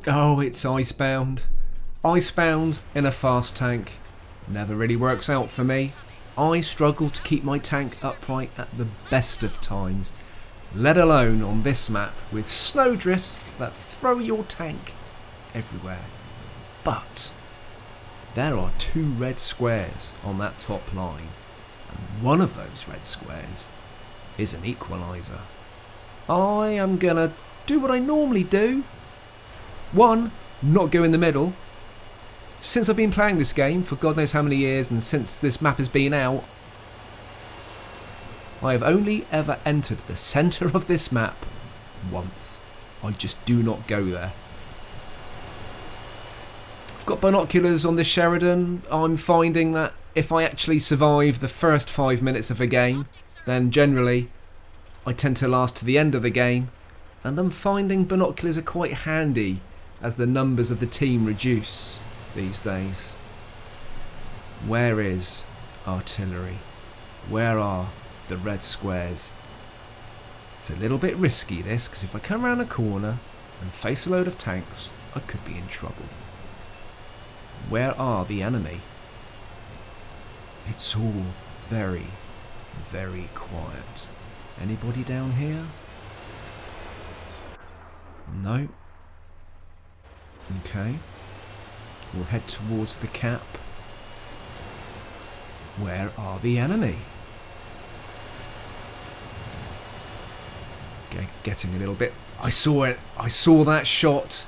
Oh, it's icebound. Icebound in a fast tank. Never really works out for me. I struggle to keep my tank upright at the best of times, let alone on this map with snowdrifts that throw your tank everywhere. But there are 2 red squares on that top line, and one of those red squares is an equaliser. I am gonna do what I normally do. 1, not go in the middle. Since I've been playing this game for God knows how many years, and since this map has been out, I have only ever entered the centre of this map once. I just do not go there. I've got binoculars on this Sheridan. I'm finding that if I actually survive the first 5 minutes of a game, then generally I tend to last to the end of the game, and I'm finding binoculars are quite handy as the numbers of the team reduce these days. Where is artillery? Where are the red squares? It's a little bit risky this, because if I come around a corner and face a load of tanks, I could be in trouble. Where are the enemy? It's all very, very quiet. Anybody down here? No. Okay. We'll head towards the cap. Where are the enemy? Getting a little bit... I saw it. I saw that shot.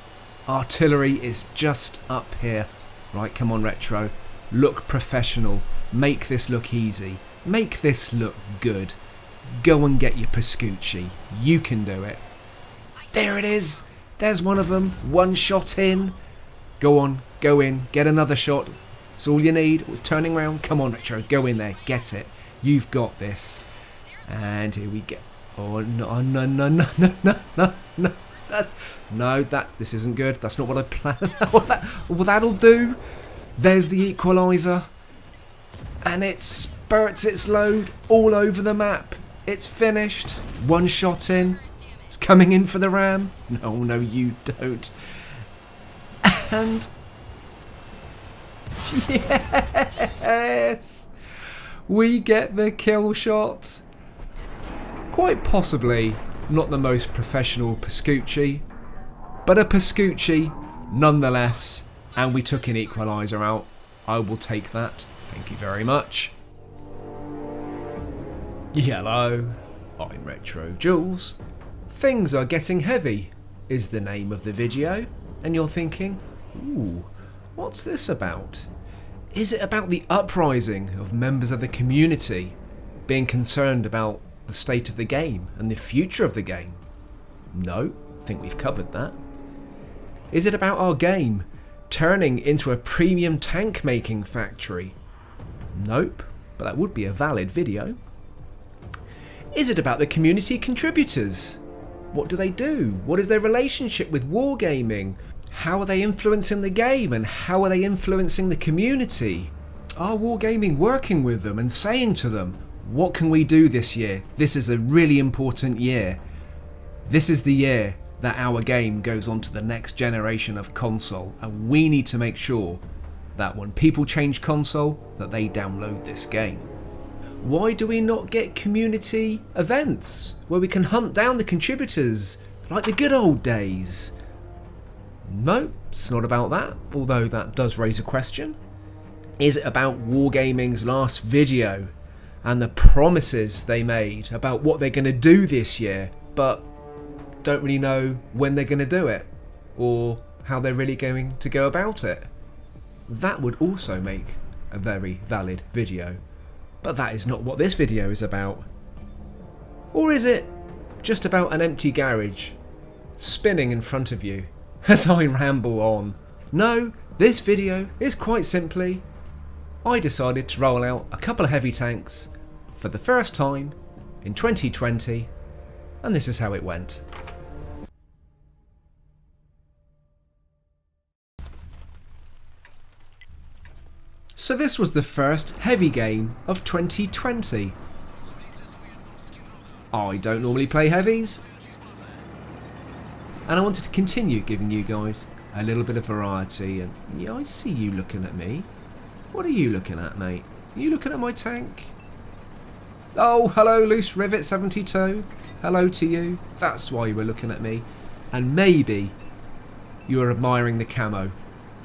Artillery is just up here. Right, come on, Retro. Look professional. Make this look easy. Make this look good. Go and get your Pascucci. You can do it. There it is. There's one of them. 1 shot in. Go on. Go in. Get another shot. It's all you need. It's turning round. Come on, Retro. Go in there. Get it. You've got this. And here we go. Oh, no, no, no, no, no, no, no. No, this isn't good. That's not what I planned. Well, that'll do. There's the equaliser. And it spurts its load all over the map. It's finished. 1 shot in. It's coming in for the ram. No, no, you don't. And... yes! We get the kill shot. Quite possibly not the most professional Pascucci, but a Pascucci nonetheless, and we took an equaliser out. I will take that. Thank you very much. Hello, I'm RetroJules. Things Are Getting Heavy is the name of the video, and you're thinking, ooh, what's this about? Is it about the uprising of members of the community being concerned about the state of the game and the future of the game? No, I think we've covered that. Is it about our game turning into a premium tank making factory? Nope, but that would be a valid video. Is it about the community contributors? What do they do? What is their relationship with wargaming? How are they influencing the game, and how are they influencing the community? Are wargaming working with them and saying to them, what can we do this year? This is a really important year. This is the year that our game goes on to the next generation of console, and we need to make sure that when people change console, that they download this game. Why do we not get community events where we can hunt down the contributors like the good old days? No, it's not about that, although that does raise a question. Is it about Wargaming's last video and the promises they made about what they're going to do this year, but don't really know when they're going to do it or how they're really going to go about it? That would also make a very valid video, but that is not what this video is about. Or is it just about an empty garage spinning in front of you as I ramble on? No, this video is quite simply, I decided to roll out a couple of heavy tanks for the first time in 2020, and this is how it went. So this was the first heavy game of 2020. I don't normally play heavies, and I wanted to continue giving you guys a little bit of variety. And yeah, I see you looking at me. What are you looking at, mate? Are you looking at my tank? Oh, hello, Loose Rivet 72. Hello to you. That's why you were looking at me. And maybe you were admiring the camo,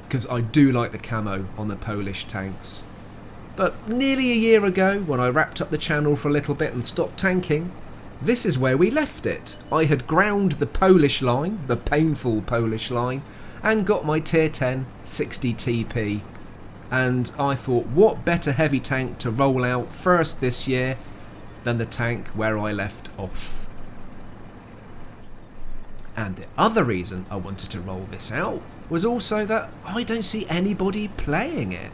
because I do like the camo on the Polish tanks. But nearly a year ago, when I wrapped up the channel for a little bit and stopped tanking, this is where we left it. I had ground the Polish line, the painful Polish line, and got my tier 10 60 TP. And I thought, what better heavy tank to roll out first this year than the tank where I left off. And the other reason I wanted to roll this out was also that I don't see anybody playing it.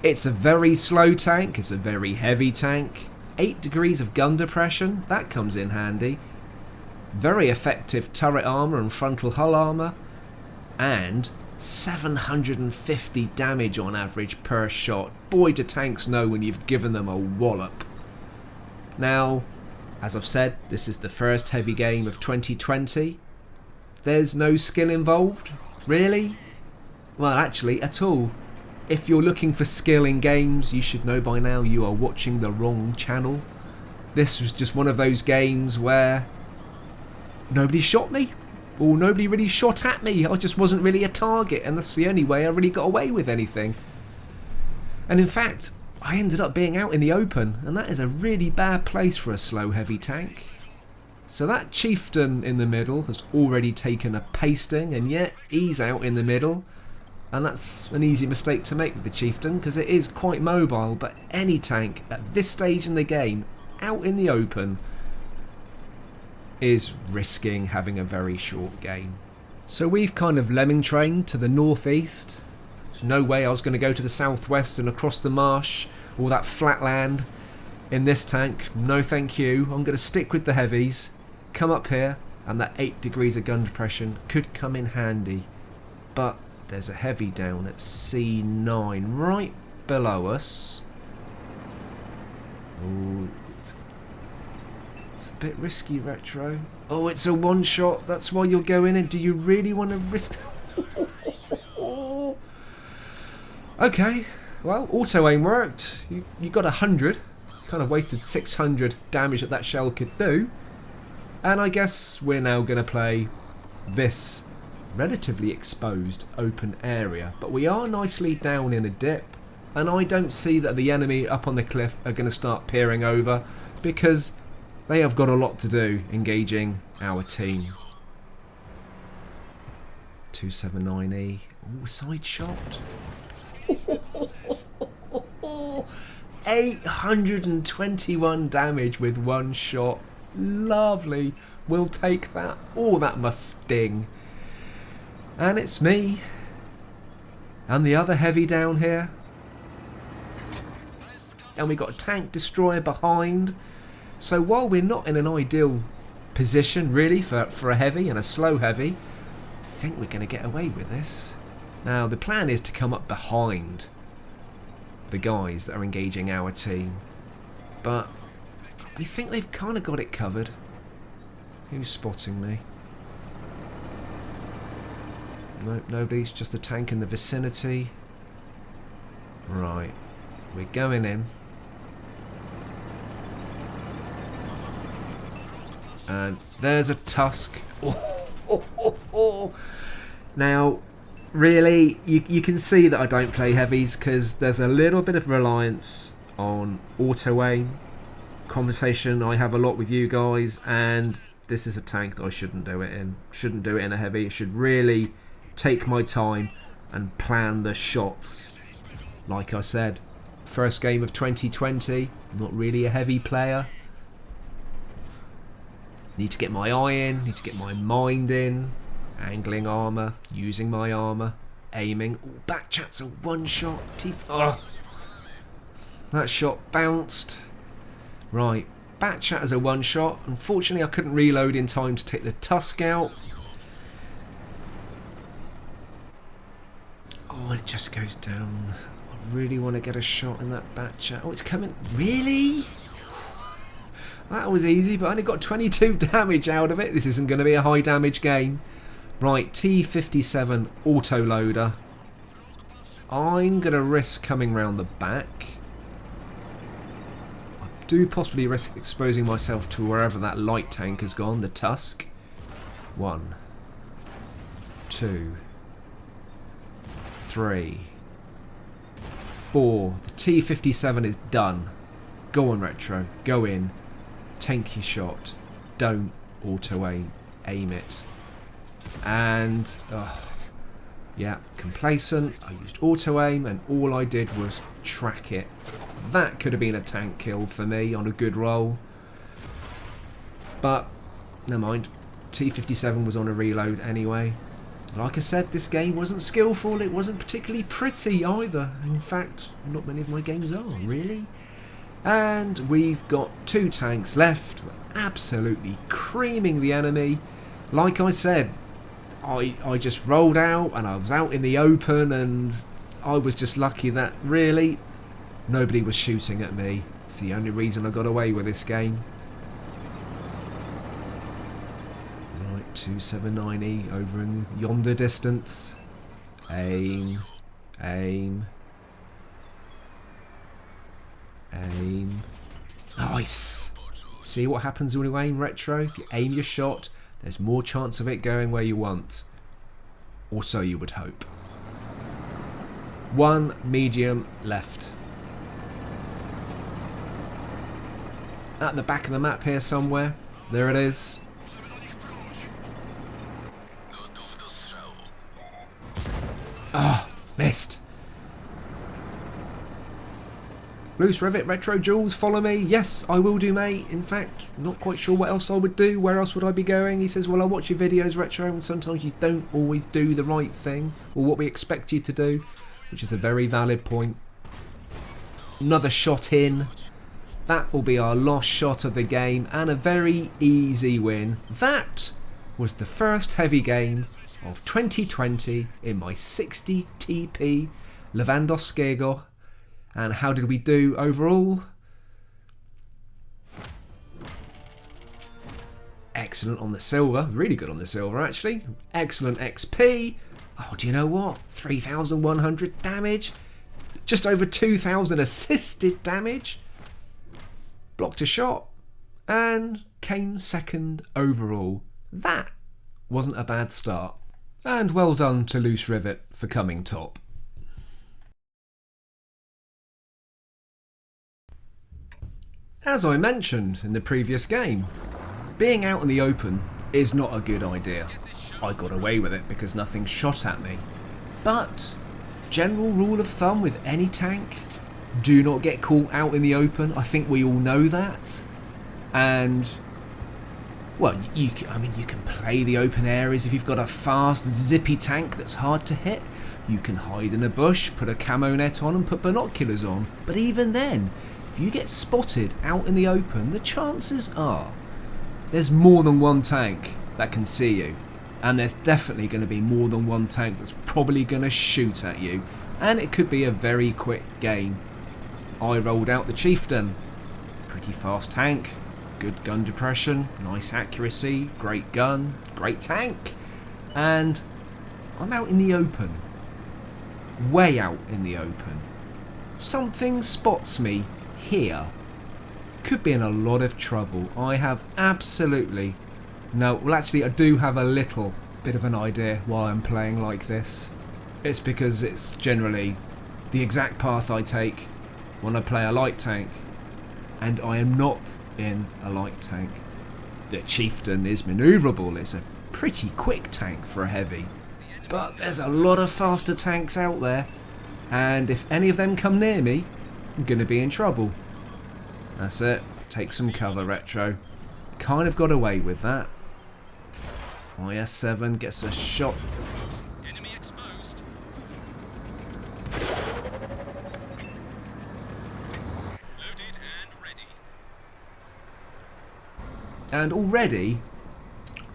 It's a very slow tank, it's a very heavy tank, 8 degrees of gun depression, that comes in handy, very effective turret armour and frontal hull armour, and 750 damage on average per shot. Boy, do tanks know when you've given them a wallop. Now, as I've said, this is the first heavy game of 2020. There's no skill involved, really? Well, actually, at all. If you're looking for skill in games, you should know by now you are watching the wrong channel. This was just one of those games where nobody shot me, or nobody really shot at me. I just wasn't really a target, and that's the only way I really got away with anything. And in fact, I ended up being out in the open, and that is a really bad place for a slow heavy tank. So that Chieftain in the middle has already taken a pasting, and yet he's out in the middle. And that's an easy mistake to make with the Chieftain, because it is quite mobile, but any tank at this stage in the game, out in the open, is risking having a very short game. So we've kind of lemming trained to the northeast. There's no way I was going to go to the southwest and across the marsh, all that flat land in this tank. No thank you. I'm going to stick with the heavies, come up here, and that 8 degrees of gun depression could come in handy. But there's a heavy down at C9 right below us. Ooh, it's a bit risky, Retro. Oh, it's a one shot. That's why you're going in. Do you really want to risk? Okay, well, auto aim worked. You got 100. Kind of wasted 600 damage that shell could do. And I guess we're now going to play this relatively exposed open area. But we are nicely down in a dip. And I don't see that the enemy up on the cliff are going to start peering over, because they have got a lot to do engaging our team. 279E. Ooh, side shot. 821 damage with one shot. Lovely. We'll take that. Oh, that must sting. And it's me. And the other heavy down here. And we got a tank destroyer behind. So while we're not in an ideal position really for a heavy and a slow heavy, I think we're going to get away with this. Now the plan is to come up behind the guys that are engaging our team, but we think they've kind of got it covered. Who's spotting me? Nope, nobody's just a tank in the vicinity. Right, we're going in. And there's a tusk. Now, really, you can see that I don't play heavies because there's a little bit of reliance on auto aim. Conversation I have a lot with you guys, and this is a tank that I shouldn't do it in. Shouldn't do it in a heavy. I should really take my time and plan the shots. Like I said, first game of 2020, not really a heavy player. Need to get my eye in, need to get my mind in. Angling armour, using my armour, aiming. Ooh, back chat's a one shot. Teeth. Oh, that shot bounced. Right, back chat is a one shot. Unfortunately, I couldn't reload in time to take the tusk out. Oh, it just goes down. I really want to get a shot in that back chat. Oh, it's coming. Really? That was easy, but I only got 22 damage out of it. This isn't going to be a high damage game. Right, T57 autoloader. I'm going to risk coming round the back. I do possibly risk exposing myself to wherever that light tank has gone, the Tusk. 1, 2, 3, 4. The T57 is done. Go on, Retro. Go in. Take your shot. Don't auto-aim it. And... yeah, complacent. I used auto-aim and all I did was track it. That could have been a tank kill for me on a good roll. But, never mind. T57 was on a reload anyway. Like I said, this game wasn't skillful. It wasn't particularly pretty either. In fact, not many of my games are, really. And we've got 2 tanks left. We're absolutely creaming the enemy. Like I said, I just rolled out and I was out in the open and I was just lucky that really nobody was shooting at me. It's the only reason I got away with this game. Right, 279E over in yonder distance. Aim, aim, aim. Nice! See what happens when you aim, Retro? If you aim your shot, there's more chance of it going where you want. Or so you would hope. 1 medium left. At the back of the map here somewhere. There it is. Ah, missed. Loose Rivet, RetroJules, follow me. Yes, I will do, mate. In fact, not quite sure what else I would do. Where else would I be going? He says, well, I watch your videos, Retro, and sometimes you don't always do the right thing, or what we expect you to do, which is a very valid point. Another shot in. That will be our last shot of the game, and a very easy win. That was the first heavy game of 2020 in my 60 TP Lewandowskiego. And how did we do overall? Excellent on the silver. Really good on the silver, actually. Excellent XP. Oh, do you know what? 3,100 damage. Just over 2,000 assisted damage. Blocked a shot. And came second overall. That wasn't a bad start. And well done to Loose Rivet for coming top. As I mentioned in the previous game, being out in the open is not a good idea. I got away with it because nothing shot at me. But, general rule of thumb with any tank, do not get caught out in the open. I think we all know that. And, well, you can play the open areas if you've got a fast, zippy tank that's hard to hit. You can hide in a bush, put a camo net on and put binoculars on. But even then, if you get spotted out in the open, the chances are there's more than one tank that can see you. And there's definitely going to be more than one tank that's probably going to shoot at you. And it could be a very quick game. I rolled out the Chieftain. Pretty fast tank. Good gun depression. Nice accuracy. Great gun. Great tank. And I'm out in the open. Way out in the open. Something spots me here. Could be in a lot of trouble. I have absolutely no... Well, actually, I do have a little bit of an idea why I'm playing like this. It's because it's generally the exact path I take when I play a light tank. And I am not in a light tank. The Chieftain is manoeuvrable. It's a pretty quick tank for a heavy. But there's a lot of faster tanks out there. And if any of them come near me, I'm going to be in trouble. That's it. Take some cover, Retro. Kind of got away with that. IS-7 gets a shot. Enemy exposed. Loaded and ready. And already,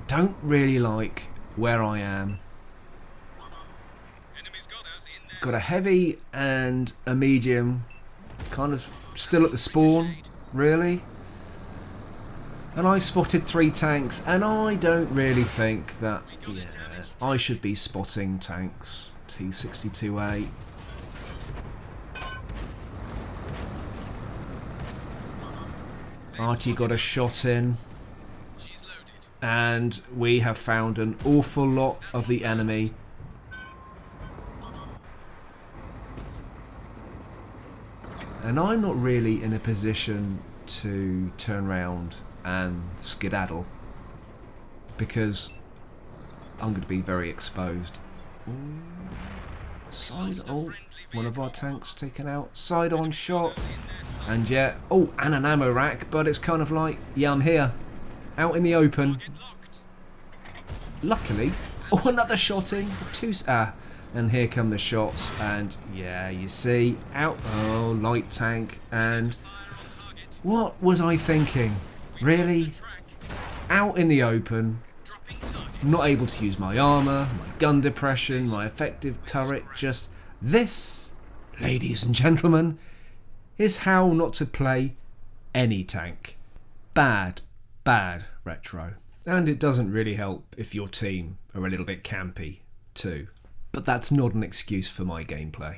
don't really like where I am. Enemy's got us in there. Got a heavy and a medium, kind of still at the spawn, really. And I spotted 3 tanks, and I don't really think that, yeah, I should be spotting tanks. T62A. Archie got a shot in. And we have found an awful lot of the enemy. And I'm not really in a position to turn around and skedaddle, because I'm going to be very exposed. Side, oh, one of our tanks taken out. Side on shot. And yeah, oh, and an ammo rack, but it's kind of like, yeah, I'm here. Out in the open. Luckily, oh, another shot in. And here come the shots, and yeah, you see, out, oh, light tank, and what was I thinking? Really? Out in the open, not able to use my armour, my gun depression, my effective turret, just this, ladies and gentlemen, is how not to play any tank. Bad, bad retro. And it doesn't really help if your team are a little bit campy too. But that's not an excuse for my gameplay.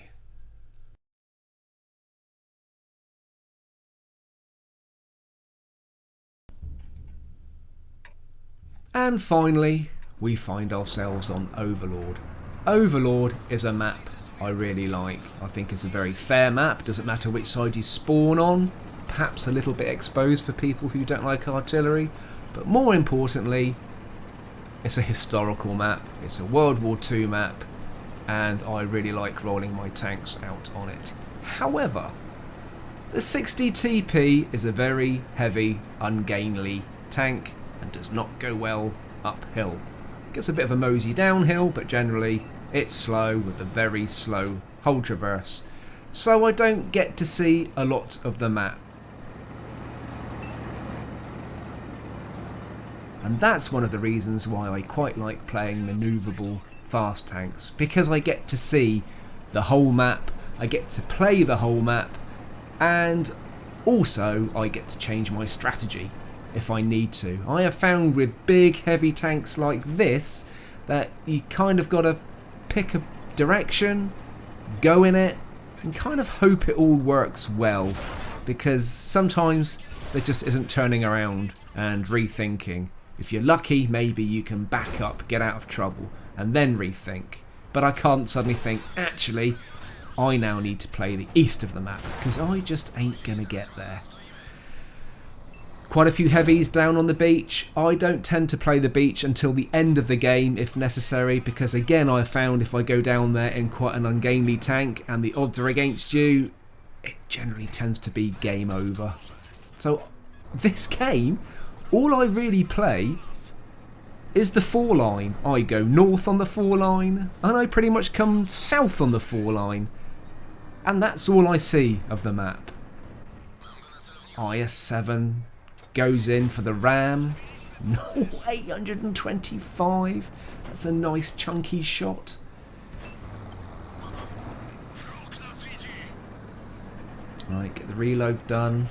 And finally, we find ourselves on Overlord. Overlord is a map I really like. I think it's a very fair map. Doesn't matter which side you spawn on. Perhaps a little bit exposed for people who don't like artillery. But more importantly, it's a historical map. It's a World War II map. And I really like rolling my tanks out on it. However, the 60 TP is a very heavy, ungainly tank and does not go well uphill. Gets a bit of a mosey downhill, but generally it's slow with a very slow hull traverse. So I don't get to see a lot of the map. And that's one of the reasons why I quite like playing manoeuvrable fast tanks, because I get to see the whole map, I get to play the whole map, and also I get to change my strategy if I need to. I have found with big heavy tanks like this that you kind of got to pick a direction, go in it, and kind of hope it all works well, because sometimes there just isn't turning around and rethinking. If you're lucky, maybe you can back up, get out of trouble, and then rethink. But I can't suddenly think, actually, I now need to play the east of the map, because I just ain't going to get there. Quite a few heavies down on the beach. I don't tend to play the beach until the end of the game, if necessary, because again, I found if I go down there in quite an ungainly tank, and the odds are against you, it generally tends to be game over. So, this game, all I really play is the 4 line. I go north on the 4 line, and I pretty much come south on the 4 line. And that's all I see of the map. IS-7 goes in for the ram. No, 825. That's a nice chunky shot. Right, get the reload done.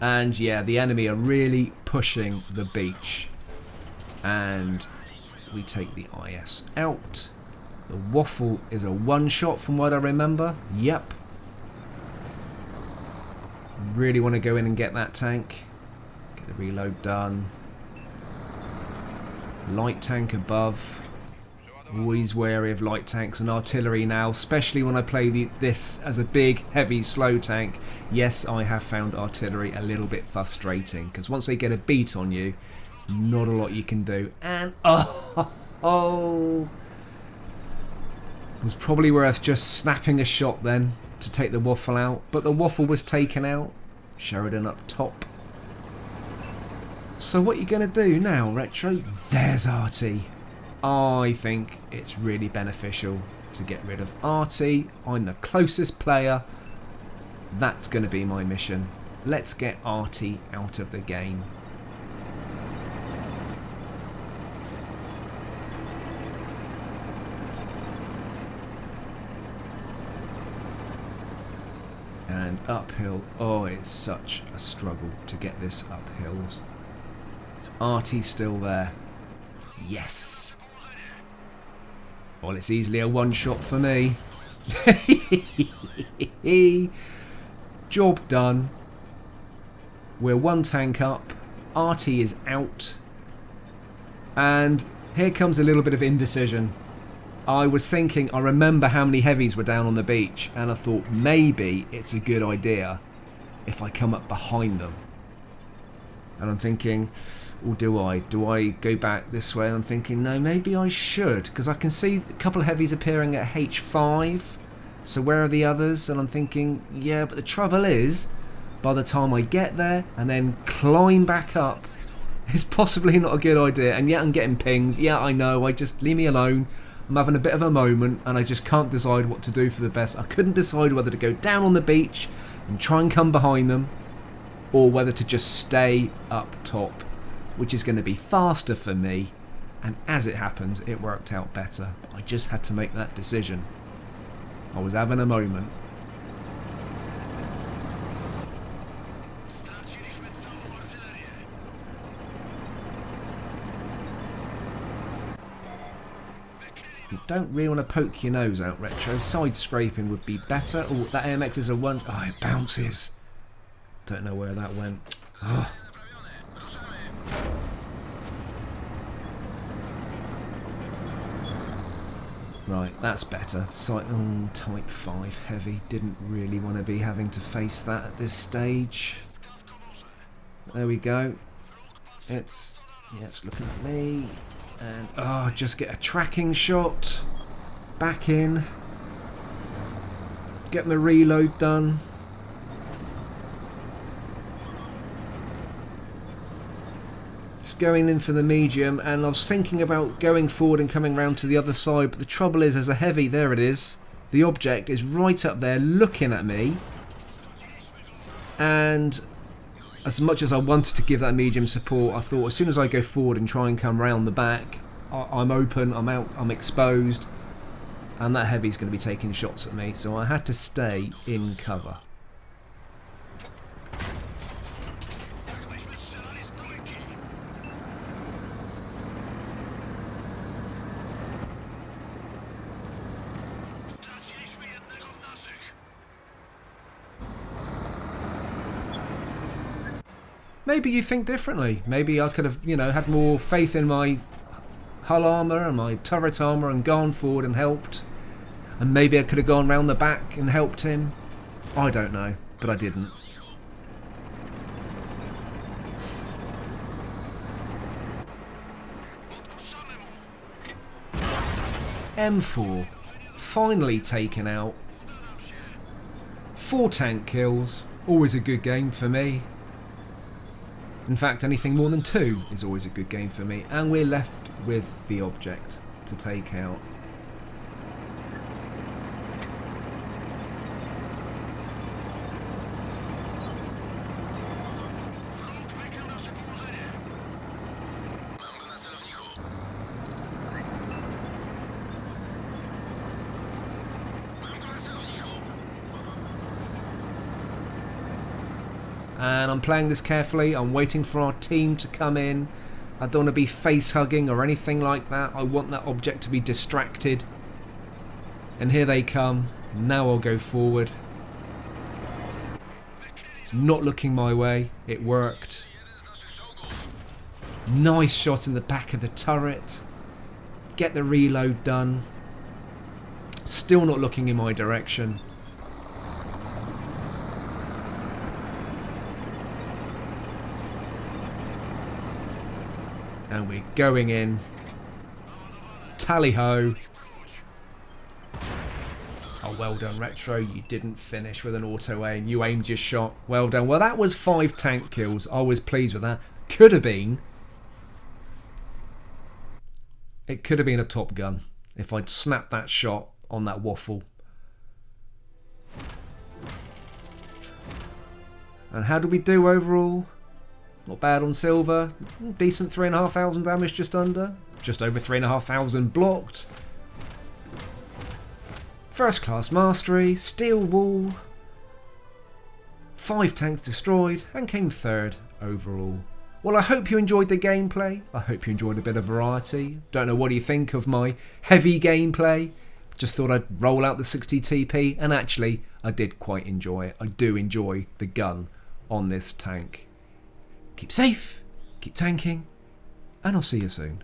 And yeah, the enemy are really pushing the beach. And we take the IS out. The waffle is a one-shot from what I remember. Yep. Really want to go in and get that tank. Get the reload done. Light tank above. Always wary of light tanks and artillery now, especially when I play this as a big, heavy, slow tank. Yes, I have found artillery a little bit frustrating, because once they get a beat on you, not a lot you can do. And oh, it was probably worth just snapping a shot then to take the waffle out, but the waffle was taken out. Sheridan up top. So what are you going to do now, Retro? There's Artie. I think it's really beneficial to get rid of Artie. I'm the closest player. That's going to be my mission. Let's get Artie out of the game. And And uphill. Oh, it's such a struggle to get this uphills. Is Artie still there? Yes. Well, it's easily a one-shot for me. Job done. We're one tank up. Artie is out. And here comes a little bit of indecision. I was thinking, I remember how many heavies were down on the beach, and I thought maybe it's a good idea if I come up behind them. And I'm thinking, or do I? Do I go back this way? And I'm thinking, no, maybe I should, because I can see a couple of heavies appearing at H5. So where are the others? And I'm thinking, yeah, but the trouble is, by the time I get there and then climb back up, it's possibly not a good idea. And yet I'm getting pinged. Yeah, I know. Just leave me alone. I'm having a bit of a moment and I just can't decide what to do for the best. I couldn't decide whether to go down on the beach and try and come behind them, or whether to just stay up top, which is going to be faster for me. And as it happens, it worked out better. I just had to make that decision. I was having a moment. You don't really want to poke your nose out, Retro. Side scraping would be better. Oh, that AMX is a one. Oh, it bounces. Don't know where that went. Oh. Right, that's better. Type 5 heavy. Didn't really want to be having to face that at this stage. There we go. It's looking at me. And just get a tracking shot. Back in. Get my reload done. Just going in for the medium, and I was thinking about going forward and coming round to the other side, but the trouble is there's a heavy, there it is. The object is right up there looking at me. And as much as I wanted to give that medium support, I thought as soon as I go forward and try and come round the back, I'm open, I'm out, I'm exposed, and that heavy's going to be taking shots at me, so I had to stay in cover. Maybe you think differently. Maybe I could have, had more faith in my hull armour and my turret armour and gone forward and helped. And maybe I could have gone round the back and helped him. I don't know, but I didn't. M4, finally taken out. 4 tank kills, always a good game for me. In fact, anything more than 2 is always a good game for me. And we're left with the object to take out. And I'm playing this carefully. I'm waiting for our team to come in. I don't want to be face hugging or anything like that. I want that object to be distracted. And here they come. Now I'll go forward. It's not looking my way. It worked. Nice shot in the back of the turret. Get the reload done. Still not looking in my direction. And we're going in. Tally-ho. Oh, well done, Retro. You didn't finish with an auto-aim. You aimed your shot. Well done. Well, that was 5 tank kills. I was pleased with that. Could have been. It could have been a Top Gun if I'd snapped that shot on that waffle. And how did we do overall? Not bad on silver. Decent 3,500 damage, just under. Just over 3,500 blocked. First class mastery. Steel wall. 5 tanks destroyed and came 3rd overall. Well, I hope you enjoyed the gameplay. I hope you enjoyed a bit of variety. Don't know what you think of my heavy gameplay. Just thought I'd roll out the 60 TP, and actually I did quite enjoy it. I do enjoy the gun on this tank. Keep safe, keep tanking, and I'll see you soon.